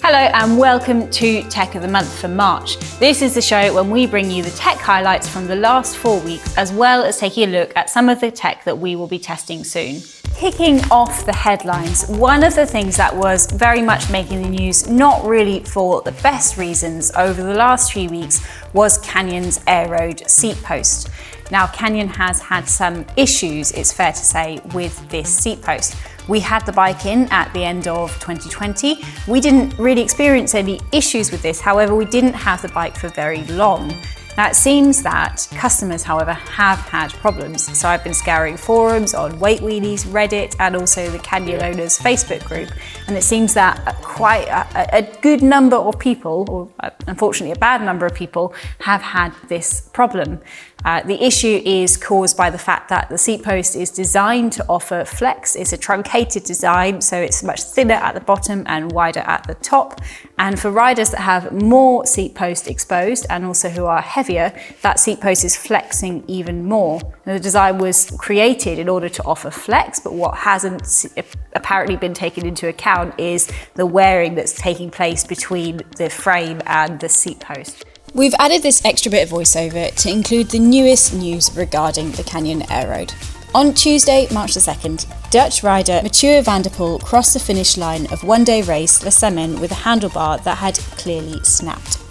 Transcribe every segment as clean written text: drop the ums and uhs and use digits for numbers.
Hello and welcome to Tech of the Month for March. This is the show when we bring you the tech highlights from the last 4 weeks, as well as taking a look at some of the tech that we will be testing soon. Kicking off the headlines, one of the things that was very much making the news, not really for the best reasons over the last few weeks, was Canyon's Aeroad seat post. Now, Canyon has had some issues, it's fair to say, with this seat post. We had the bike in at the end of 2020. We didn't really experience any issues with this. However, we didn't have the bike for very long. Now, it seems that customers, however, have had problems. So I've been scouring forums on Weight Wheelies, Reddit, and also the Canyon Owners Facebook group. And it seems that quite a good number of people, or unfortunately a bad number of people, have had this problem. The issue is caused by the fact that the seat post is designed to offer flex. It's a truncated design, so it's much thinner at the bottom and wider at the top. And for riders that have more seat post exposed and also who are heavier, that seat post is flexing even more. And the design was created in order to offer flex, but what hasn't apparently been taken into account is the wearing that's taking place between the frame and the seat post. We've added this extra bit of voiceover to include the newest news regarding the Canyon Aeroad. On Tuesday, March the 2nd, Dutch rider Mathieu van der Poel crossed the finish line of one-day race La Semaine with a handlebar that had clearly snapped.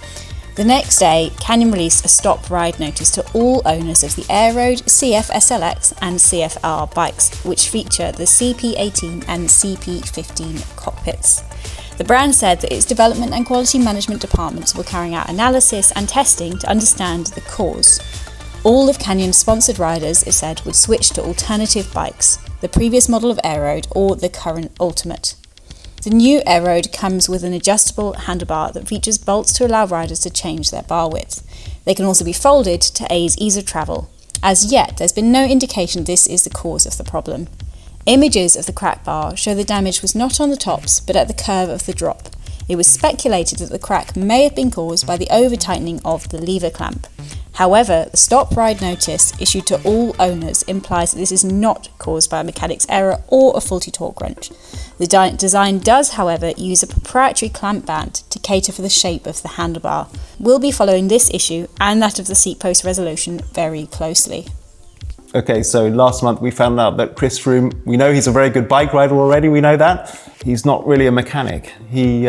The next day, Canyon released a stop ride notice to all owners of the Aeroad, CF SLX and CFR bikes, which feature the CP18 and CP15 cockpits. The brand said that its development and quality management departments were carrying out analysis and testing to understand the cause. All of Canyon's sponsored riders, it said, would switch to alternative bikes, the previous model of Aeroad or the current Ultimate. The new Aeroad comes with an adjustable handlebar that features bolts to allow riders to change their bar width. They can also be folded to aid ease of travel. As yet, there's been no indication this is the cause of the problem. Images of the crack bar show the damage was not on the tops, but at the curve of the drop. It was speculated that the crack may have been caused by the over-tightening of the lever clamp. However, the stop ride notice issued to all owners implies that this is not caused by a mechanic's error or a faulty torque wrench. The design does, however, use a proprietary clamp band to cater for the shape of the handlebar. We'll be following this issue and that of the seat post resolution very closely. Okay, so last month we found out that Chris Froome, we know he's a very good bike rider already, we know that. He's not really a mechanic. He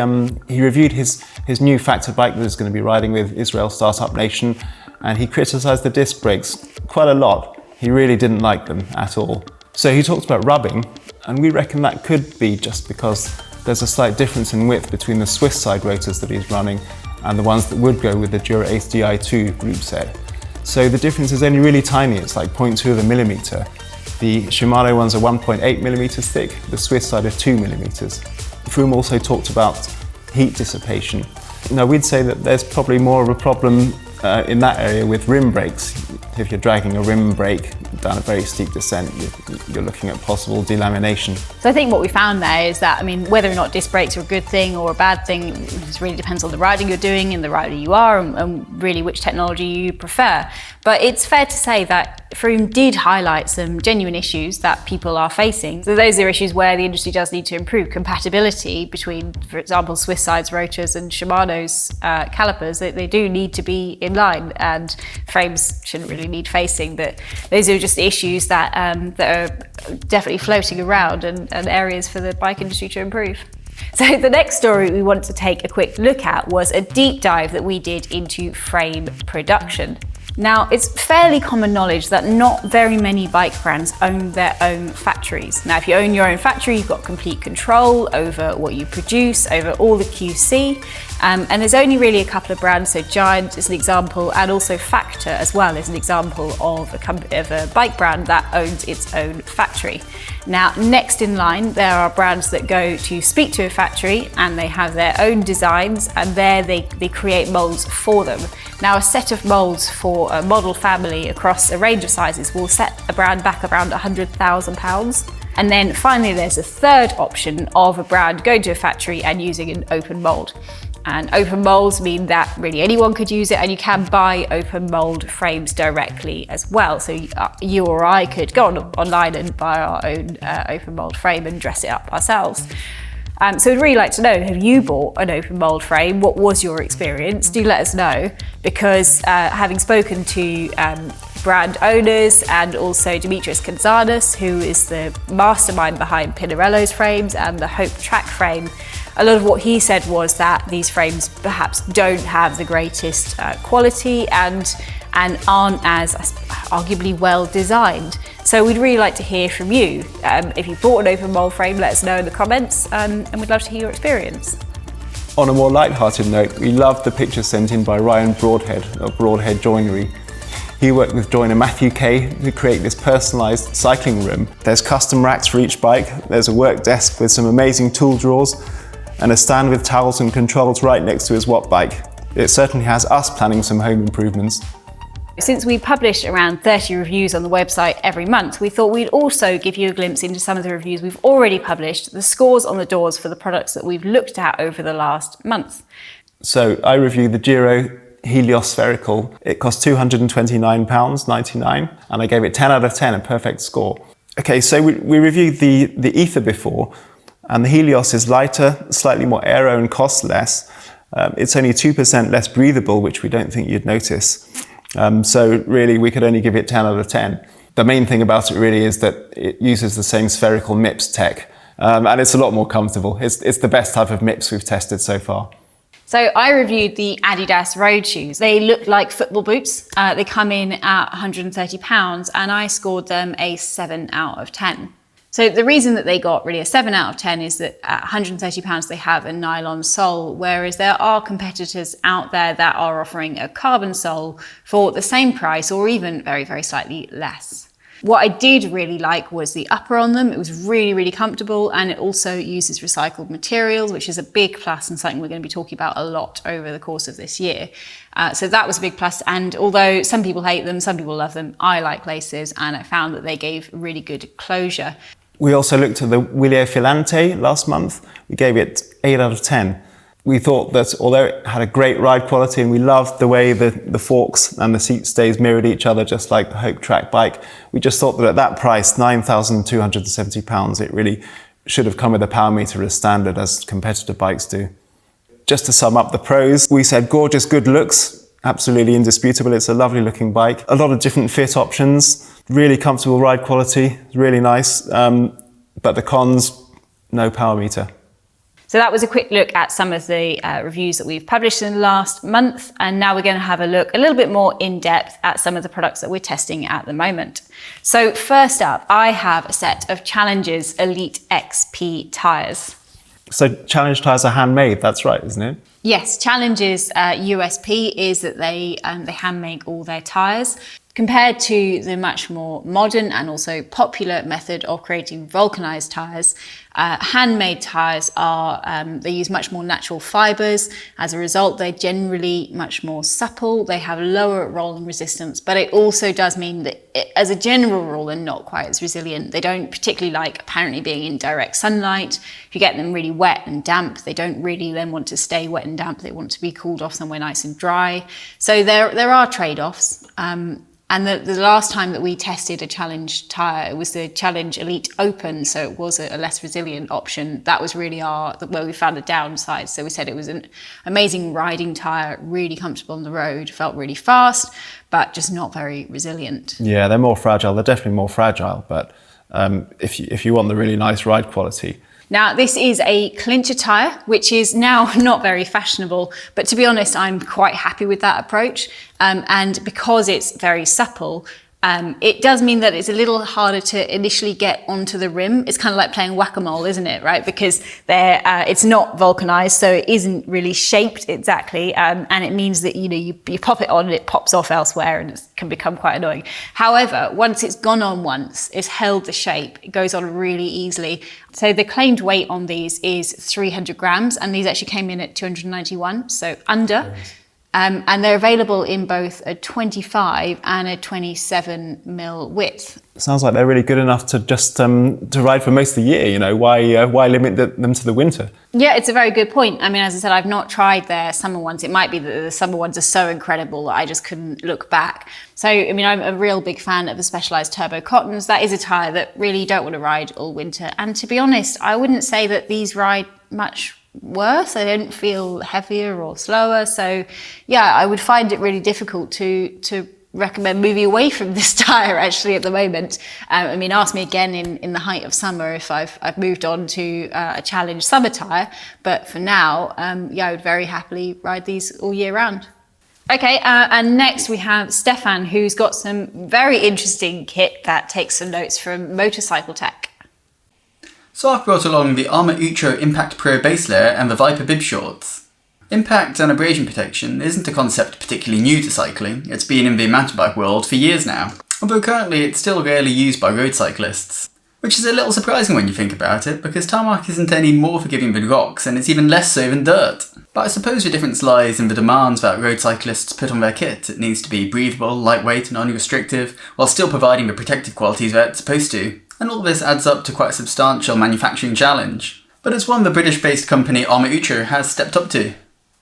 reviewed his new factor bike that he's going to be riding with Israel Startup Nation, and he criticised the disc brakes quite a lot. He really didn't like them at all. So he talked about rubbing, and we reckon that could be just because there's a slight difference in width between the Swiss side rotors that he's running and the ones that would go with the Dura Ace Di2 group set. So the difference is only really tiny, it's like 0.2 of a millimetre. The Shimano ones are 1.8 millimetres thick, the Swiss side are 2 millimetres. Froome also talked about heat dissipation. Now we'd say that there's probably more of a problem in that area with rim brakes. If you're dragging a rim brake down a very steep descent, you're looking at possible delamination. So I think what we found there is that, whether or not disc brakes are a good thing or a bad thing, it really depends on the riding you're doing and the rider you are and really which technology you prefer. But it's fair to say that Froome did highlight some genuine issues that people are facing. So those are issues where the industry does need to improve. Compatibility between, for example, Swiss side's rotors and Shimano's calipers, they do need to be in line, and frames shouldn't really need facing, but those are just issues that are definitely floating around and areas for the bike industry to improve. So the next story we wanted to take a quick look at was a deep dive that we did into frame production. Now, it's fairly common knowledge that not very many bike brands own their own factories. Now, if you own your own factory, you've got complete control over what you produce, over all the QC, and there's only really a couple of brands. So Giant is an example, and also Factor as well is an example of a bike brand that owns its own factory. Now, next in line, there are brands that go to speak to a factory and they have their own designs, and there they create molds for them. Now, a set of molds for a model family across a range of sizes will set a brand back around £100,000. And then finally, there's a third option of a brand going to a factory and using an open mold. And open molds mean that really anyone could use it, and you can buy open mold frames directly as well. So you or I could go online and buy our own open mold frame and dress it up ourselves. So we'd really like to know, have you bought an open mould frame? What was your experience? Do let us know, because having spoken to brand owners and also Dimitris Kontzanis, who is the mastermind behind Pinarello's frames and the Hope Track frame, a lot of what he said was that these frames perhaps don't have the greatest quality and aren't as arguably well designed. So we'd really like to hear from you. If you bought an open mould frame, let us know in the comments, and we'd love to hear your experience. On a more light-hearted note, we loved the picture sent in by Ryan Broadhead of Broadhead Joinery. He worked with joiner Matthew Kay to create this personalised cycling room. There's custom racks for each bike, there's a work desk with some amazing tool drawers, and a stand with towels and controls right next to his watt bike. It certainly has us planning some home improvements. Since we publish around 30 reviews on the website every month, we thought we'd also give you a glimpse into some of the reviews we've already published, the scores on the doors for the products that we've looked at over the last month. So I reviewed the Giro Helios Spherical. It cost £229.99 and I gave it 10 out of 10, a perfect score. Okay, so we reviewed the Ether before, and the Helios is lighter, slightly more aero and costs less. It's only 2% less breathable, which we don't think you'd notice. So really we could only give it 10 out of 10. The main thing about it really is that it uses the same spherical MIPS tech, and it's a lot more comfortable. It's the best type of MIPS we've tested so far. So I reviewed the Adidas road shoes. They look like football boots. They come in at £130 and I scored them a 7 out of 10. So the reason that they got really a 7 out of 10 is that at £130 they have a nylon sole, whereas there are competitors out there that are offering a carbon sole for the same price or even very, very slightly less. What I did really like was the upper on them. It was really, really comfortable, and it also uses recycled materials, which is a big plus and something we're going to be talking about a lot over the course of this year. So that was a big plus, and although some people hate them, some people love them, I like laces, and I found that they gave really good closure. We also looked at the Willio Filante last month. We gave it 8 out of 10. We thought that although it had a great ride quality and we loved the way the forks and the seat stays mirrored each other just like the Hope Track bike, we just thought that at that price, £9,270, it really should have come with a power meter as standard as competitor bikes do. Just to sum up the pros, we said gorgeous good looks, absolutely indisputable. It's a lovely looking bike. A lot of different fit options, really comfortable ride quality, really nice. But the cons, no power meter. So that was a quick look at some of the reviews that we've published in the last month, and now we're going to have a look a little bit more in depth at some of the products that we're testing at the moment. So first up, I have a set of Challenge's Elite XP tyres. So Challenge tyres are handmade, that's right, isn't it? Yes, Challenge's USP is that they hand make all their tyres. Compared to the much more modern and also popular method of creating vulcanized tyres, handmade tyres they use much more natural fibres. As a result, they're generally much more supple. They have lower rolling resistance, but it also does mean that as a general rule, they're not quite as resilient. They don't particularly like apparently being in direct sunlight. If you get them really wet and damp, they don't really then want to stay wet and damp. They want to be cooled off somewhere nice and dry. So there are trade-offs. And the last time that we tested a Challenge tyre, it was the Challenge Elite Open, so it was a less resilient option. That was really where we found the downside. So we said it was an amazing riding tyre, really comfortable on the road, felt really fast, but just not very resilient. Yeah, they're more fragile. They're definitely more fragile, but if you want the really nice ride quality. Now, this is a clincher tyre, which is now not very fashionable, but to be honest, I'm quite happy with that approach. And because it's very supple, it does mean that it's a little harder to initially get onto the rim. It's kind of like playing whack-a-mole, isn't it, right? Because it's not vulcanized, so it isn't really shaped exactly, and it means that you pop it on and it pops off elsewhere, and it can become quite annoying. However, once it's gone on once, it's held the shape. It goes on really easily. So the claimed weight on these is 300 grams, and these actually came in at 291, so under. And they're available in both a 25 and a 27 mil width. Sounds like they're really good enough to just to ride for most of the year. Why limit them to the winter? Yeah, it's a very good point. I mean, as I said, I've not tried their summer ones. It might be that the summer ones are so incredible that I just couldn't look back. So, I mean, I'm a real big fan of the Specialized Turbo Cottons. That is a tyre that really don't want to ride all winter. And to be honest, I wouldn't say that these ride much worse. I don't feel heavier or slower. So yeah, I would find it really difficult to recommend moving away from this tyre actually at the moment. I mean, ask me again in the height of summer if I've moved on to a Challenge summer tyre, but for now, yeah, I would very happily ride these all year round. Okay, and next we have Stefan, who's got some very interesting kit that takes some notes from Motorcycle Tech. So I've brought along the Armour Utro Impact Pro base layer and the Viper bib shorts. Impact and abrasion protection isn't a concept particularly new to cycling. It's been in the mountain bike world for years now, although currently it's still rarely used by road cyclists. Which is a little surprising when you think about it, because tarmac isn't any more forgiving than rocks, and it's even less so than dirt. But I suppose the difference lies in the demands that road cyclists put on their kit. It needs to be breathable, lightweight and unrestrictive, while still providing the protective qualities that it's supposed to. And all this adds up to quite a substantial manufacturing challenge. But it's one the British-based company Armour Utro has stepped up to.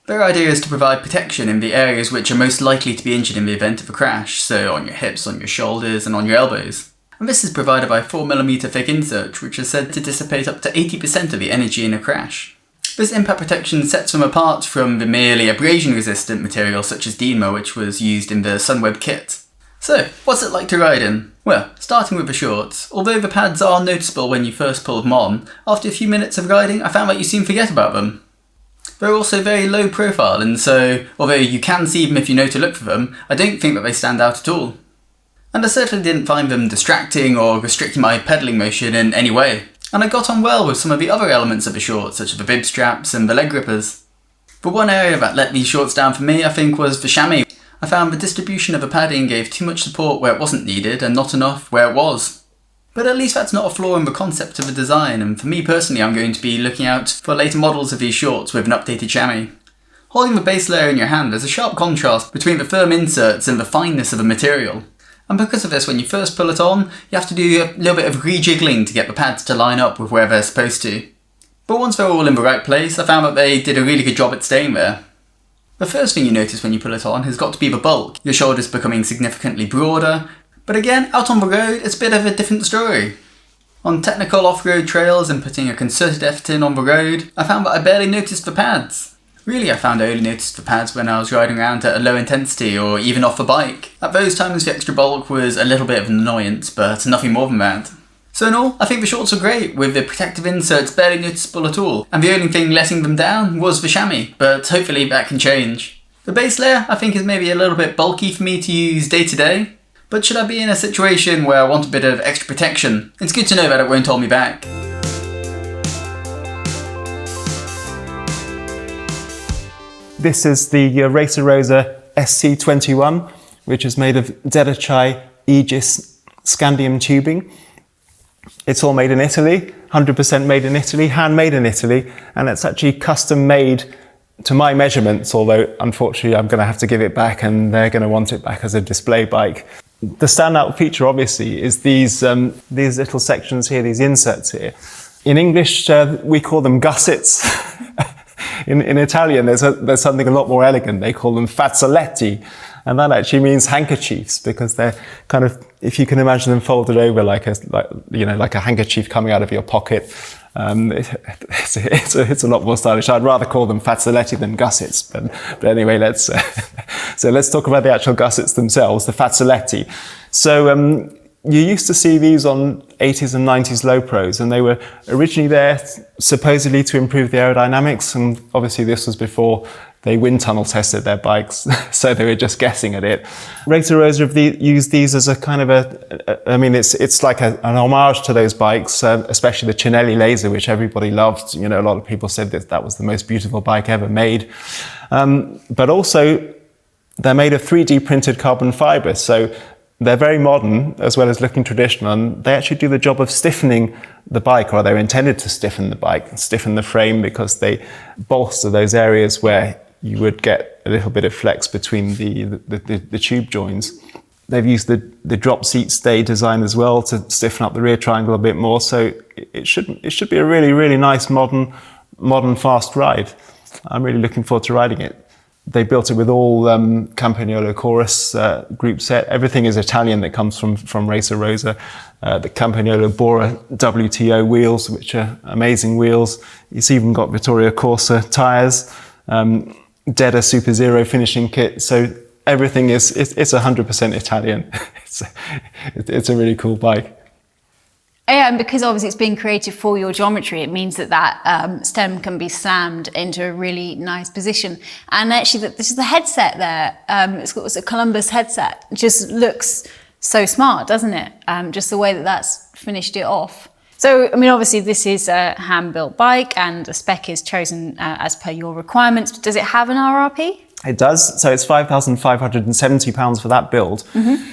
Their idea is to provide protection in the areas which are most likely to be injured in the event of a crash, so on your hips, on your shoulders and on your elbows. And this is provided by a 4mm thick insert, which is said to dissipate up to 80% of the energy in a crash. This impact protection sets them apart from the merely abrasion-resistant material such as Dima, which was used in the Sunweb kit. So, what's it like to ride in? Well, starting with the shorts, although the pads are noticeable when you first pull them on, after a few minutes of riding I found that you soon forget about them. They're also very low profile, and so, although you can see them if you know to look for them, I don't think that they stand out at all. And I certainly didn't find them distracting or restricting my pedalling motion in any way. And I got on well with some of the other elements of the shorts, such as the bib straps and the leg grippers. But one area that let these shorts down for me, I think, was the chamois. I found the distribution of the padding gave too much support where it wasn't needed and not enough where it was. But at least that's not a flaw in the concept of the design, and for me personally I'm going to be looking out for later models of these shorts with an updated chamois. Holding the base layer in your hand, there's a sharp contrast between the firm inserts and the fineness of the material. And because of this, when you first pull it on, you have to do a little bit of rejiggling to get the pads to line up with where they're supposed to. But once they're all in the right place, I found that they did a really good job at staying there. The first thing you notice when you pull it on has got to be the bulk, your shoulders becoming significantly broader. But again, out on the road, it's a bit of a different story. On technical off-road trails and putting a concerted effort in on the road, I found that I barely noticed the pads. Really, I found I only noticed the pads when I was riding around at a low intensity or even off the bike. At those times the extra bulk was a little bit of an annoyance, but nothing more than that. So in all, I think the shorts are great, with the protective inserts barely noticeable at all, and the only thing letting them down was the chamois, but hopefully that can change. The base layer I think is maybe a little bit bulky for me to use day to day, but should I be in a situation where I want a bit of extra protection, it's good to know that it won't hold me back. This is the Racer Rosa SC21, which is made of Dedachai Aegis scandium tubing. It's all made in Italy, 100% made in Italy, handmade in Italy, and it's actually custom made to my measurements, although unfortunately I'm going to have to give it back and they're going to want it back as a display bike. The standout feature obviously is these little sections here, these inserts here. In English we call them gussets. In Italian there's something a lot more elegant, they call them fazzoletti, and that actually means handkerchiefs, because they're kind of, if you can imagine them folded over like a handkerchief coming out of your pocket. It's a lot more stylish. I'd rather call them fazzoletti than gussets, but anyway, let's talk about the actual gussets themselves, the fazzoletti. So you used to see these on 80s and 90s low pros, and they were originally there supposedly to improve the aerodynamics, and obviously this was before they wind tunnel tested their bikes, so they were just guessing at it. Racer Rosa have used these as a kind of it's like an homage to those bikes, especially the Cinelli Laser, which everybody loved. You know, a lot of people said that was the most beautiful bike ever made. But also, they're made of 3D printed carbon fiber, so they're very modern as well as looking traditional, and they actually do the job of stiffening the bike, or they're intended to stiffen the bike, stiffen the frame, because they bolster those areas where you would get a little bit of flex between the tube joints. They've used the drop seat stay design as well to stiffen up the rear triangle a bit more, so it should be a really, really nice modern fast ride. I'm really looking forward to riding it. They built it with all Campagnolo Chorus group set. Everything is Italian that comes from Racer Rosa. The Campagnolo Bora WTO wheels, which are amazing wheels. It's even got Vittoria Corsa tyres, Deda Super Zero finishing kit. So everything it's 100% Italian. It's a really cool bike. Yeah, and because obviously it's been created for your geometry, it means that stem can be slammed into a really nice position. And actually, this is the headset there. It's a Columbus headset. It just looks so smart, doesn't it? Just the way that that's finished it off. So, I mean, obviously this is a hand-built bike and the spec is chosen as per your requirements. Does it have an RRP? It does. So it's £5,570 for that build. Mm-hmm.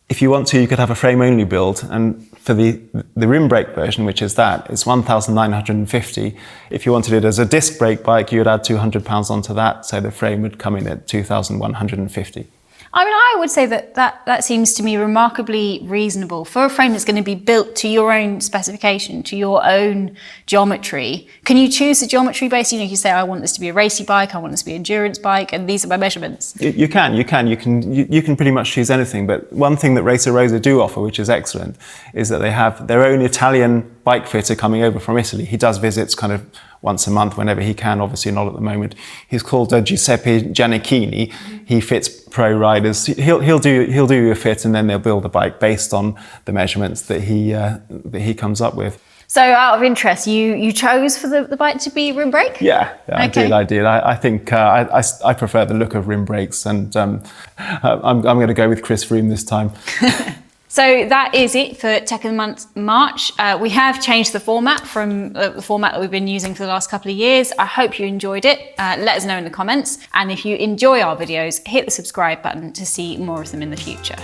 If you want to, you could have a frame-only build, and for the rim brake version, which is that, it's £1,950. If you wanted it as a disc brake bike, you would add £200 onto that, so the frame would come in at £2,150. I mean, I would say that seems to me remarkably reasonable for a frame that's going to be built to your own specification, to your own geometry. Can you choose the geometry base? You know, you say, I want this to be a racy bike, I want this to be an endurance bike, and these are my measurements. You can pretty much choose anything. But one thing that Racer Rosa do offer, which is excellent, is that they have their own Italian bike fitter coming over from Italy. He does visits kind of once a month whenever he can, obviously not at the moment. He's called Giuseppe Giannichini. He fits pro riders. He'll do a fit, and then they'll build a bike based on the measurements that he comes up with. So out of interest, you chose for the bike to be rim brake? Yeah, okay. I did. I think I prefer the look of rim brakes, and I'm going to go with Chris Froome this time. So that is it for Tech of the Month March. We have changed the format from the format that we've been using for the last couple of years. I hope you enjoyed it. Let us know in the comments. And if you enjoy our videos, hit the subscribe button to see more of them in the future.